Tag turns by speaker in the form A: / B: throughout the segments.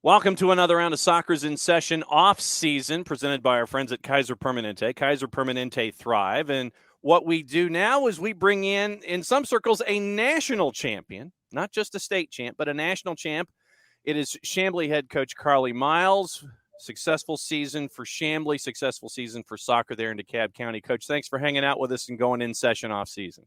A: Welcome to another round of Soccer's in Session off season presented by our friends at Kaiser Permanente. Kaiser Permanente Thrive. And what we do now is we bring in some circles, a national champion, not just a state champ, but a national champ. It is Chamblee head coach Carley Miles. Successful season for Chamblee, successful season for soccer there in DeKalb County. Coach, thanks for hanging out with us and going in session off season.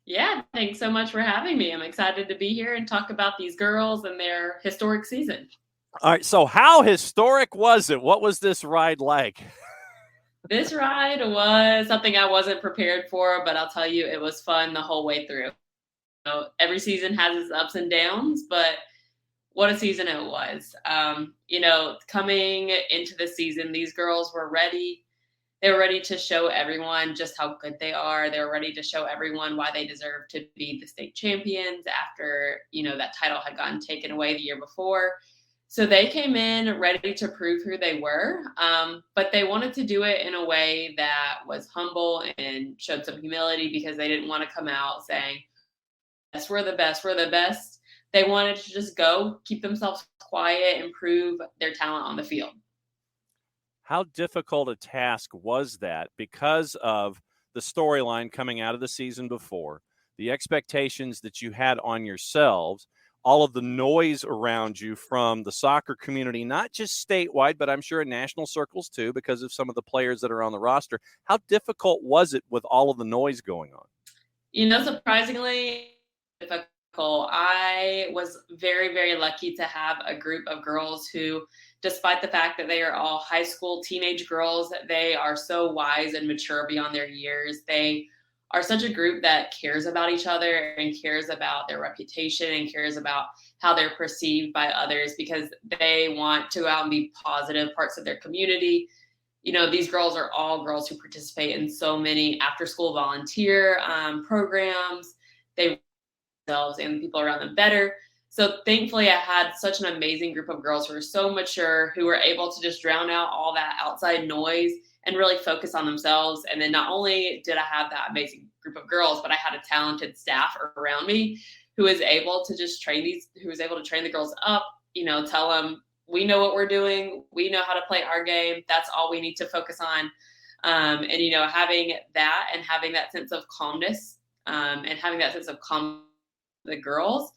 B: Yeah, thanks so much for having me. I'm excited to be here and talk about these girls and their historic season.
A: All right, so how historic was it? What was this ride like?
B: This ride was something I wasn't prepared for, but I'll tell you, it was fun the whole way through. Every season has its ups and downs, but what a season it was. Coming into the season, these girls were ready. They were ready to show everyone just how good they are. They were ready to show everyone why they deserve to be the state champions after, that title had gotten taken away the year before. So they came in ready to prove who they were, but they wanted to do it in a way that was humble and showed some humility because they didn't want to come out saying, yes, we're the best, we're the best. They wanted to just go, keep themselves quiet, and prove their talent on the field.
A: How difficult a task was that because of the storyline coming out of the season before, the expectations that you had on yourselves, all of the noise around you from the soccer community, not just statewide, but I'm sure in national circles too, because of some of the players that are on the roster. How difficult was it with all of the noise going on?
B: Surprisingly difficult. I was very, very lucky to have a group of girls who, despite the fact that they are all high school teenage girls, they are so wise and mature beyond their years. They are such a group that cares about each other and cares about their reputation and cares about how they're perceived by others because they want to go out and be positive parts of their community. These girls are all girls who participate in so many after-school volunteer programs. They themselves and the people around them better. So thankfully, I had such an amazing group of girls who are so mature, who were able to just drown out all that outside noise and really focus on themselves. And then not only did I have that amazing group of girls, but I had a talented staff around me who was able to just train the girls up, tell them, we know what we're doing. We know how to play our game. That's all we need to focus on. Having that and having that sense of calmness the girls,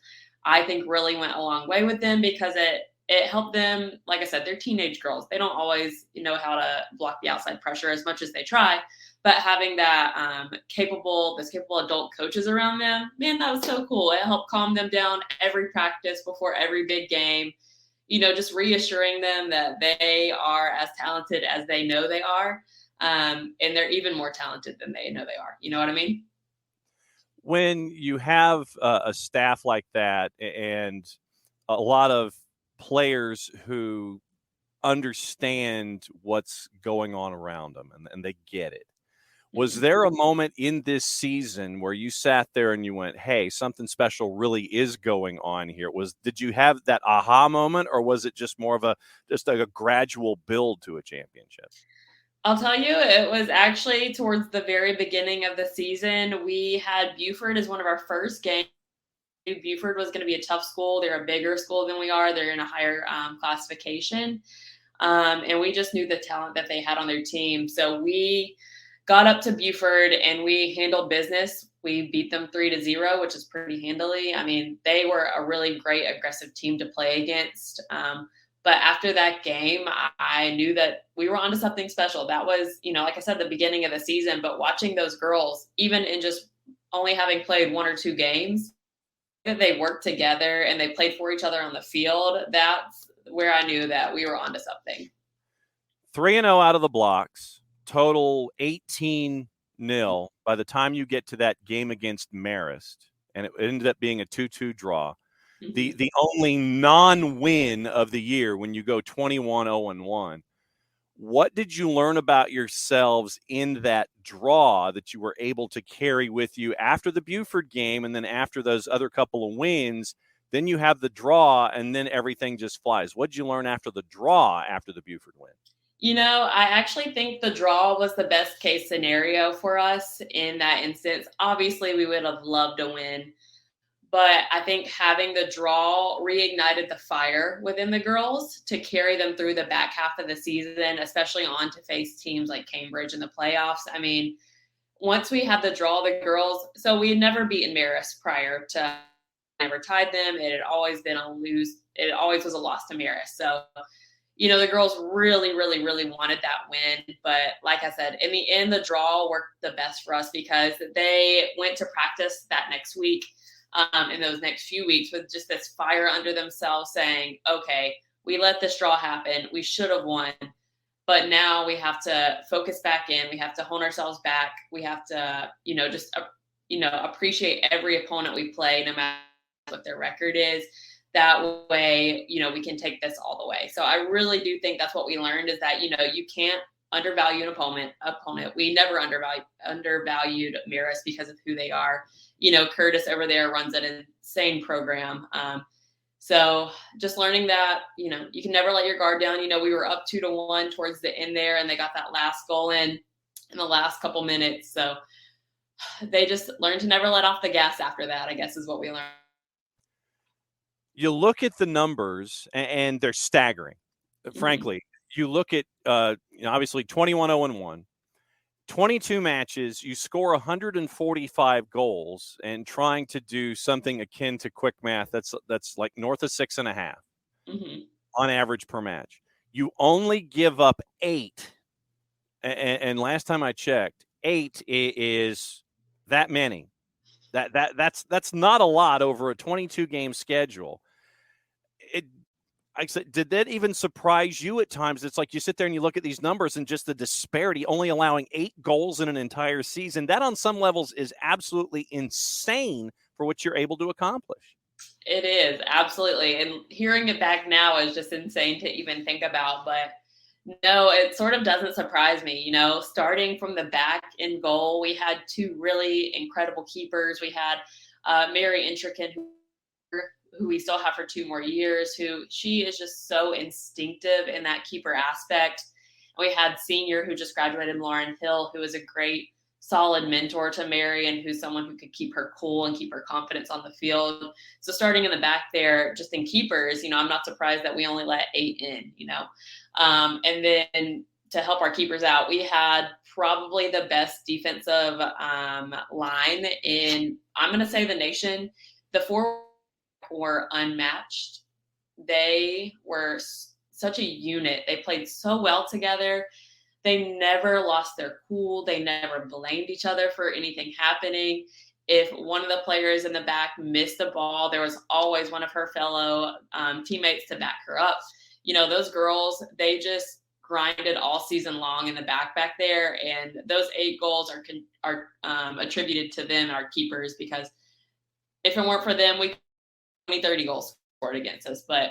B: I think really went a long way with them because it helped them. Like I said, they're teenage girls. They don't always know how to block the outside pressure as much as they try, but having that capable adult coaches around them, man, that was so cool. It helped calm them down every practice before every big game, just reassuring them that they are as talented as they know they are. And they're even more talented than they know they are. You know what I mean?
A: When you have a staff like that and a lot of players who understand what's going on around them and they get it, was there a moment in this season where you sat there and you went, hey, something special really is going on here? Did you have that aha moment, or was it just more of a gradual build to a championship?
B: I'll tell you, it was actually towards the very beginning of the season. We had Buford as one of our first games. Buford was going to be a tough school. They're a bigger school than we are. They're in a higher classification. And we just knew the talent that they had on their team. So we got up to Buford and we handled business. We beat them 3-0, which is pretty handily. I mean, they were a really great aggressive team to play against. But after that game, I knew that we were onto something special. That was, like I said, the beginning of the season. But watching those girls, even in just only having played one or two games, that they worked together and they played for each other on the field, that's where I knew that we were onto something.
A: 3-0 out of the blocks, total 18-0 by the time you get to that game against Marist. And it ended up being a 2-2 draw. The only non-win of the year when you go 21-0-1. What did you learn about yourselves in that draw that you were able to carry with you after the Buford game and then after those other couple of wins? Then you have the draw and then everything just flies. What did you learn after the draw after the Buford win?
B: I actually think the draw was the best case scenario for us in that instance. Obviously, we would have loved to win. But I think having the draw reignited the fire within the girls to carry them through the back half of the season, especially on to face teams like Cambridge in the playoffs. I mean, once we had the draw, the girls, so we had never beaten Marist prior to, never tied them. It had always been a lose. It always was a loss to Marist. So, the girls really, really, really wanted that win. But like I said, in the end, the draw worked the best for us because they went to practice that next week, in those next few weeks, with just this fire under themselves saying, okay, we let this draw happen. We should have won. But now we have to focus back in. We have to hone ourselves back. We have to, just, appreciate every opponent we play, no matter what their record is. That way, we can take this all the way. So I really do think that's what we learned, is that, you can't undervalue an opponent. We never undervalued Marist because of who they are. Curtis over there runs an insane program. So just learning that, you can never let your guard down. We were up 2-1 towards the end there, and they got that last goal in the last couple minutes. So they just learned to never let off the gas after that, I guess, is what we learned.
A: You look at the numbers, and they're staggering. Frankly, you look at, obviously 21-0-1, 22 matches, you score 145 goals, and trying to do something akin to quick math, that's like north of 6.5 on average per match. You only give up 8. And last time I checked, 8 is that many. That's not a lot over a 22 game schedule. I said, did that even surprise you at times? It's like you sit there and you look at these numbers and just the disparity, only allowing 8 goals in an entire season. That on some levels is absolutely insane for what you're able to accomplish.
B: It is, absolutely. And hearing it back now is just insane to even think about. But no, it sort of doesn't surprise me. Starting from the back in goal, we had 2 really incredible keepers. We had Mary Intrican, who we still have for 2 more years, who she is just so instinctive in that keeper aspect. We had senior who just graduated, Lauren Hill, who is a great, solid mentor to Mary, and who's someone who could keep her cool and keep her confidence on the field. So starting in the back there, just in keepers, I'm not surprised that we only let 8 in, and then to help our keepers out, we had probably the best defensive line in, I'm going to say, the nation. The 4 were unmatched. They were such a unit. They played so well together. They never lost their cool. They never blamed each other for anything happening. If one of the players in the back missed the ball, there was always one of her fellow teammates to back her up. Those girls, they just grinded all season long in the back there. And those 8 goals are attributed to them, our keepers, because if it weren't for them, we 30 goals scored against us. But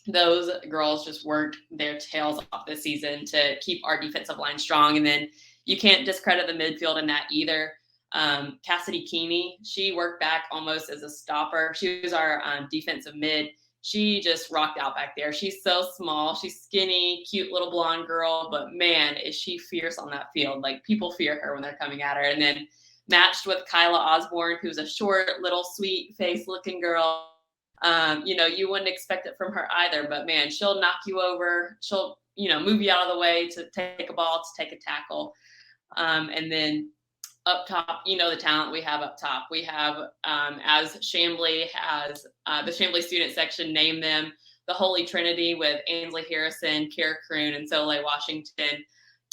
B: those girls just worked their tails off this season to keep our defensive line strong. And then you can't discredit the midfield in that either. Cassidy Keeney, she worked back almost as a stopper. She was our defensive mid. She just rocked out back there. She's so small. She's skinny, cute little blonde girl. But man, is she fierce on that field. Like, people fear her when they're coming at her. And then matched with Kyla Osborne, who's a short, little, sweet face looking girl. You wouldn't expect it from her either, but man, she'll knock you over. She'll, move you out of the way to take a ball, to take a tackle. And then up top, the talent we have up top. We have, as Chamblee has, the Chamblee student section named them the Holy Trinity, with Ainsley Harrison, Kara Kroon, and Soleil Washington.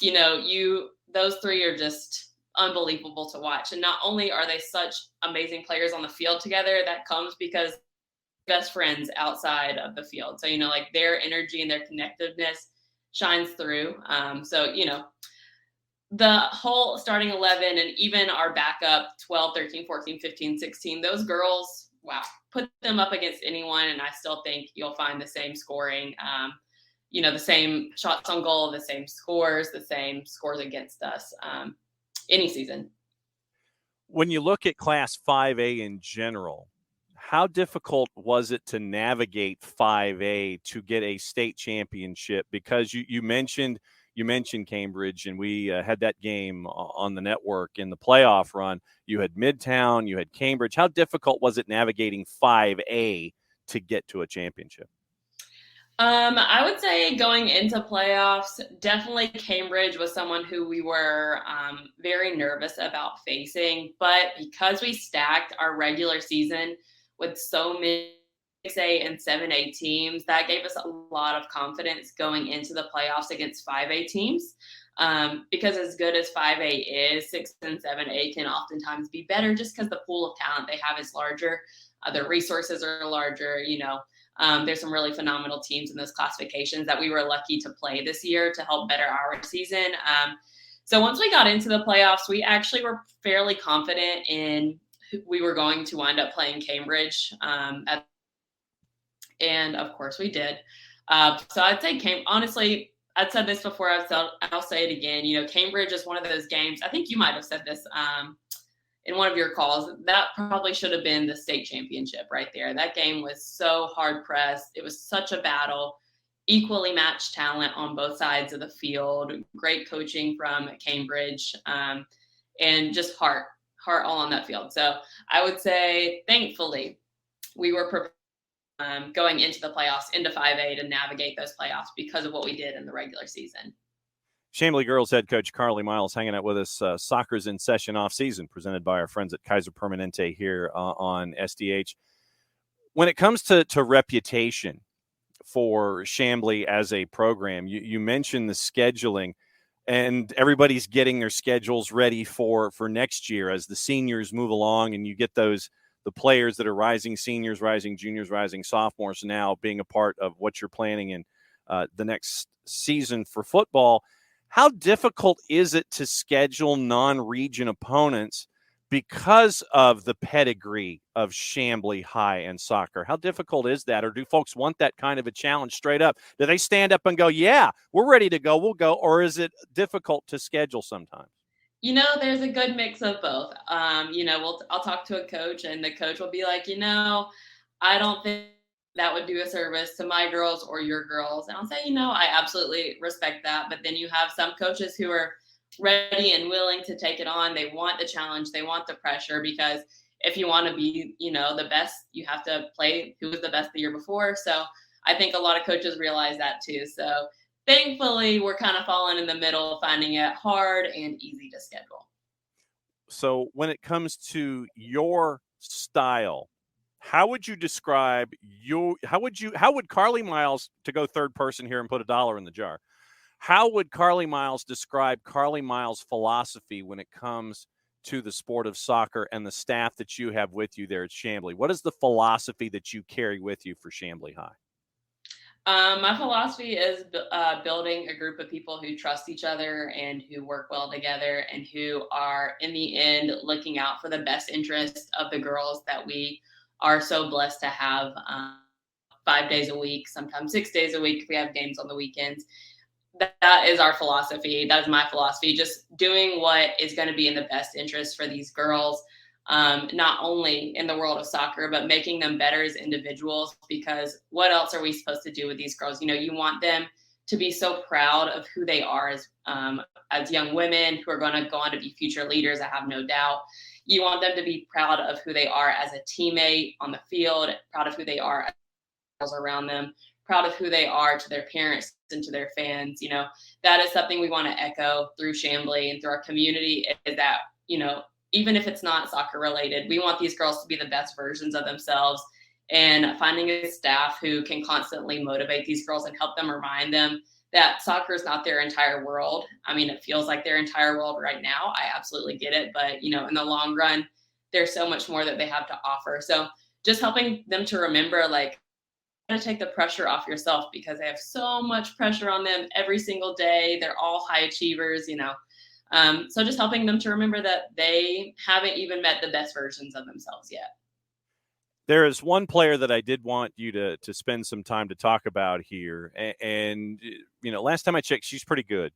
B: Those 3 are just unbelievable to watch. And not only are they such amazing players on the field together, that comes because best friends outside of the field. So, their energy and their connectiveness shines through. The whole starting 11 and even our backup 12, 13, 14, 15, 16, those girls, wow, put them up against anyone. And I still think you'll find the same scoring, the same shots on goal, the same scores against us any season.
A: When you look at Class 5A in general, how difficult was it to navigate 5A to get a state championship? Because you mentioned you mentioned Cambridge, and we had that game on the network in the playoff run. You had Midtown, you had Cambridge. How difficult was it navigating 5A to get to a championship?
B: I would say going into playoffs, definitely Cambridge was someone who we were very nervous about facing. But because we stacked our regular season with so many 6A and 7A teams, that gave us a lot of confidence going into the playoffs against 5A teams. Because as good as 5A is, 6 and 7A can oftentimes be better just because the pool of talent they have is larger. Their resources are larger, there's some really phenomenal teams in those classifications that we were lucky to play this year to help better our season. So once we got into the playoffs, we actually were fairly confident in who we were going to wind up playing Cambridge. And of course we did. So I'd say honestly, I'd said this before, I'll say it again. Cambridge is one of those games. I think you might have said this in one of your calls. That probably should have been the state championship right there. That game was so hard pressed. It was such a battle, equally matched talent on both sides of the field, great coaching from Cambridge, and just heart all on that field. So I would say, thankfully, we were prepared going into the playoffs, into 5A, to navigate those playoffs because of what we did in the regular season.
A: Chamblee girls head coach Carley Miles hanging out with us. Soccer's in session off season, presented by our friends at Kaiser Permanente here on SDH. When it comes to reputation for Chamblee as a program, you mentioned the scheduling, and everybody's getting their schedules ready for next year as the seniors move along, and you get the players that are rising seniors, rising juniors, rising sophomores now being a part of what you're planning in the next season for football. How difficult is it to schedule non-region opponents because of the pedigree of Chamblee High and soccer? How difficult is that? Or do folks want that kind of a challenge straight up? Do they stand up and go, yeah, we're ready to go, we'll go? Or is it difficult to schedule sometimes?
B: There's a good mix of both. I'll talk to a coach, and the coach will be like, I don't think that would do a service to my girls or your girls. And I'll say, I absolutely respect that. But then you have some coaches who are ready and willing to take it on. They want the challenge. They want the pressure, because if you want to be, the best, you have to play who was the best the year before. So I think a lot of coaches realize that too. So thankfully, we're kind of falling in the middle, finding it hard and easy to schedule.
A: So when it comes to your style, how would you describe how would Carley Miles, to go third person here and put $1 in the jar, how would Carley Miles describe Carley Miles' philosophy when it comes to the sport of soccer and the staff that you have with you there at Chamblee? What is the philosophy that you carry with you for Chamblee High?
B: My philosophy is building a group of people who trust each other and who work well together, and who are, in the end, looking out for the best interest of the girls that we are so blessed to have 5 days a week, sometimes 6 days a week if we have games on the weekends. That is our philosophy. That is my philosophy. Just doing what is going to be in the best interest for these girls, not only in the world of soccer, but making them better as individuals. Because what else are we supposed to do with these girls? You want them to be so proud of who they are as young women who are going to go on to be future leaders, I have no doubt. You want them to be proud of who they are as a teammate on the field, proud of who they are as around them, proud of who they are to their parents and to their fans. That is something we want to echo through Chamblee and through our community, is that, even if it's not soccer related, we want these girls to be the best versions of themselves, and finding a staff who can constantly motivate these girls and help them remind them that soccer is not their entire world. I mean, it feels like their entire world right now. I absolutely get it. But, in the long run, there's so much more that they have to offer. So just helping them to remember, like, to take the pressure off yourself, because they have so much pressure on them every single day. They're all high achievers, So just helping them to remember that they haven't even met the best versions of themselves yet.
A: There is one player that I did want you to spend some time to talk about here. And last time I checked, she's pretty good.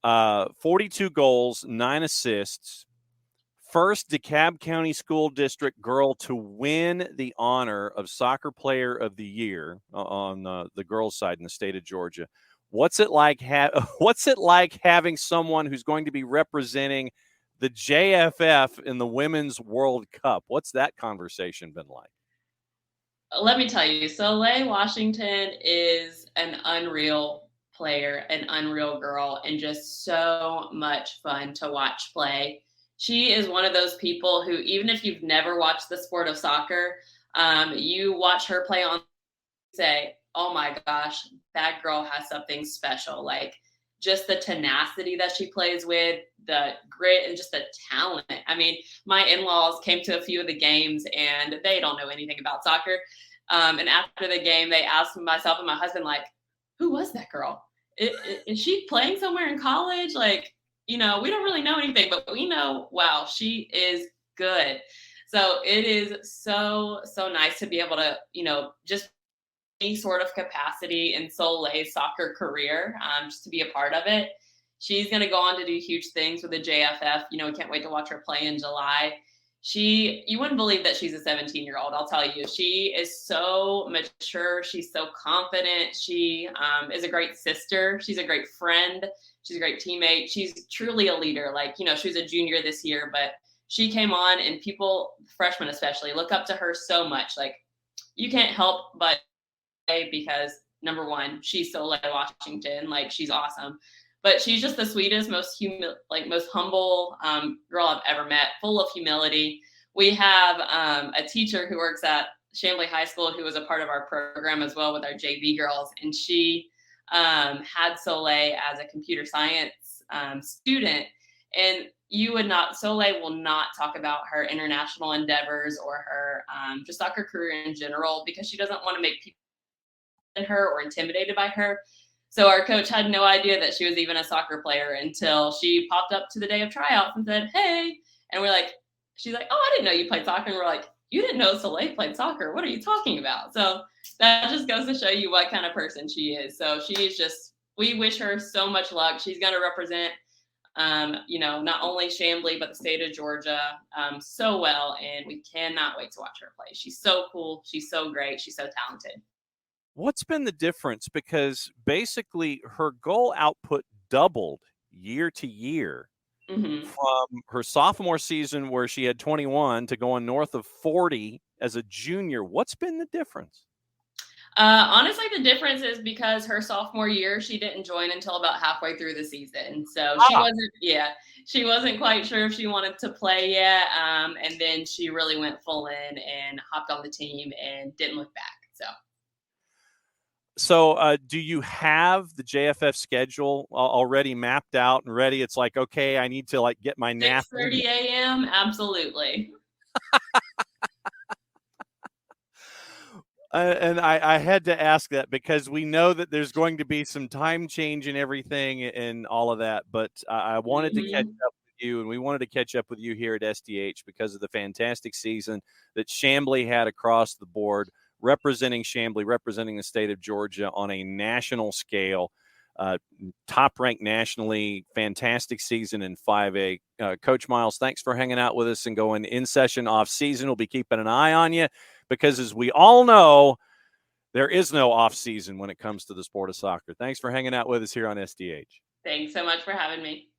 A: 42 goals, 9 assists. First DeKalb County School District girl to win the honor of Soccer Player of the Year on the girls' side in the state of Georgia. What's it like? What's it like having someone who's going to be representing the JFF in the Women's World Cup? What's that conversation been like?
B: Let me tell you, Soleil Washington is an unreal player, an unreal girl, and just so much fun to watch play. She is one of those people who, even if you've never watched the sport of soccer, you watch her play on, say, oh my gosh, that girl has something special. Like just the tenacity that she plays with, the grit, and just the talent. I mean, my in-laws came to a few of the games and they don't know anything about soccer. And after the game, they asked myself and my husband, like, who was that girl? Is she playing somewhere in college? Like, we don't really know anything, but we know, wow, she is good. So it is so, so nice to be able to, just any sort of capacity in Soleil's soccer career, just to be a part of it. She's going to go on to do huge things with the JFF. We can't wait to watch her play in July. You wouldn't believe that she's a 17-year-old. I'll tell you, she is so mature. She's so confident. She is a great sister. She's a great friend. She's a great teammate. She's truly a leader. Like, she was a junior this year, but she came on and people, freshmen especially, look up to her so much. Like, you can't help but because number one, she's Soleil Washington, like she's awesome, but she's just the sweetest, most humble girl I've ever met, full of humility. We have a teacher who works at Chamblee High School who was a part of our program as well with our JV girls, and she had Soleil as a computer science student, and Soleil will not talk about her international endeavors or her just soccer career in general because she doesn't want to make people her or intimidated by her. So our coach had no idea that she was even a soccer player until she popped up to the day of tryouts and said, hey, and she's like, oh, I didn't know you played soccer. And we're like, you didn't know Soleil played soccer. What are you talking about? So that just goes to show you what kind of person she is. So we wish her so much luck. She's going to represent, not only Chamblee, but the state of Georgia so well. And we cannot wait to watch her play. She's so cool. She's so great. She's so talented.
A: What's been the difference? Because basically her goal output doubled year to year from her sophomore season where she had 21 to going north of 40 as a junior. What's been the difference?
B: Honestly, the difference is because her sophomore year, she didn't join until about halfway through the season. So she wasn't quite sure if she wanted to play yet. And then she really went full in and hopped on the team and didn't look back.
A: So do you have the JFF schedule already mapped out and ready? It's like, okay, I need to get my nap.
B: 6:30 a.m. Absolutely.
A: And I had to ask that because we know that there's going to be some time change and everything and all of that. But I wanted to catch up with you, and we wanted to catch up with you here at SDH because of the fantastic season that Chamblee had across the board, representing Chamblee, representing the state of Georgia on a national scale, top ranked nationally, fantastic season in 5A. Coach Miles, thanks for hanging out with us and going in session, off season. We'll be keeping an eye on you because, as we all know, there is no off season when it comes to the sport of soccer. Thanks for hanging out with us here on SDH.
B: Thanks so much for having me.